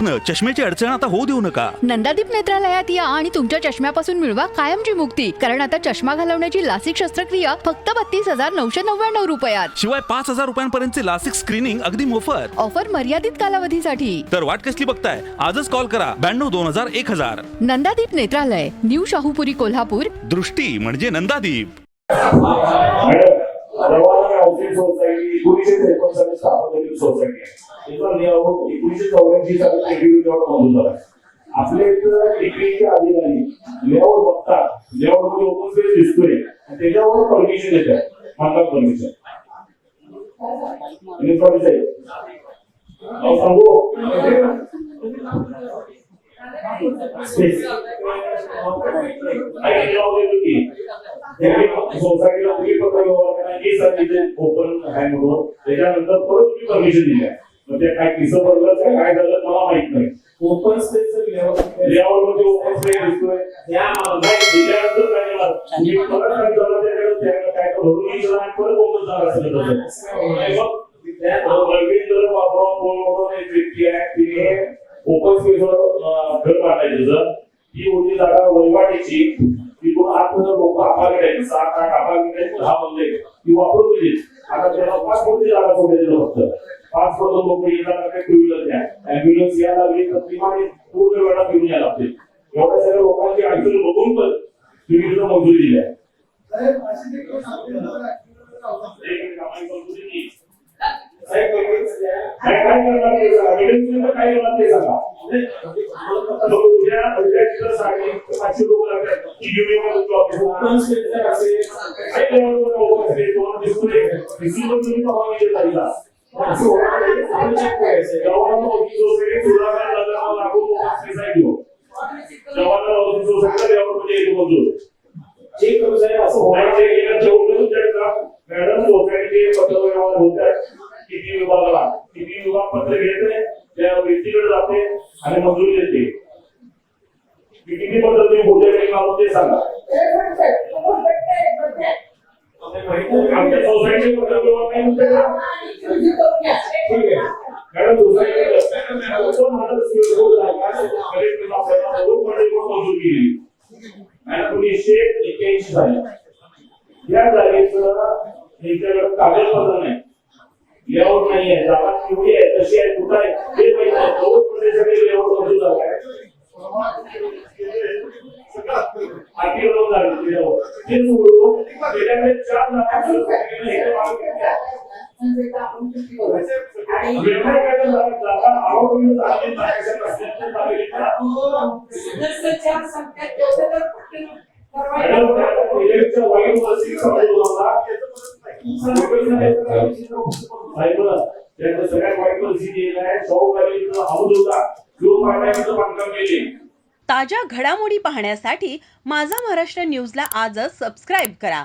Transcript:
दुखणं, चष्म्याची अडचण आता होऊ देऊ नका. नंदादीप नेत्रालयात या आणि तुमच्या चष्म्यापासून मिळवा कायमची मुक्ती. कारण आता चष्मा घालवण्याची लासिक शस्त्रक्रिया फक्त 32,999 रुपयात. शिवाय 5,000 रुपयांपर्यंतचे लासिक स्क्रीनिंग अगदी मोफत. ऑफर मर्यादित कालावधीसाठी. तर वाट कसली बघताय, आजच कॉल करा 92-2000-1000. नंदादीप नेत्रालय, न्यू शाहूपुरी, कोल्हापूर. दृष्टी म्हणजे नंदादीप. सोसायटी 1959 स्थापन झालेली सोसायटी आहे. त्याचा नियम 1984 साली लेआउट मंजूर झाला. आपले टिकरीचे अधिकारी लेआउट बघतात, लेआउट मध्ये ओपन स्पेस दिसतोय आणि त्याच्यावर परमिशन देतात, बांधकाम परमिशन. सांगू सोसायटीला तुम्ही पत्र ओपन आहे म्हणून त्याच्यानंतर परत तुम्ही परमिशन दिली आहे. म्हणजे काय किस्सा भरलं काय झालं मला माहित नाही. ओपन स्पेस लेआउट मध्ये ओपन स्पेस दिसतोय दिल्यानंतर काय परत काय झालं त्याच्याकडे काय भरून गेलं परत ओपन झालं असेल तर वापरून एक व्यक्ती आहे तिने ओपन स्पेसवर घर बांधायचं. ही होती जागा वैवाटीची. तिथून आतमध्ये लोक आपाकडे 7-8 आपाकडे 10 बनले ती वापरून दिली. आता त्याला 5 फुटची जागा सोडायची फक्त 5 फुट लोक येणार टू व्हीलर द्या ऍम्ब्युलन्स यायला लागली तर प्रमाणे पूर्ण वेळा घेऊन यायला लागते. एवढ्या सगळ्या लोकांची अडचण बघून पण तुम्ही तिथं मंजुरी दिली आहे. काय करणार ते सांगा. मॅडम सोसायटीचे पत्रव्यवहार होतात किती विभागाला किती विभाग पत्र घेते त्या व्यक्तीकडे जाते आणि मंजुरी देते. किती पत्र तुम्ही कुठे लावून ते सांगा. आमच्या सोसायटीचे पत्रव्यवहार नाही होते का मॅडम सोसायटी 1981 साली या जागेचं त्यांच्याकडे कागदपत्र नाही, लेआउट नाहीये, जागा केवढी आहे कशी आहे कुठं आहे हे माहिती आहे. सगळे लेआउट मंजूर झाला आहे. ताज्या घडामोडी पाहण्यासाठी माझा महाराष्ट्र न्यूजला आजच सबस्क्राईब करा.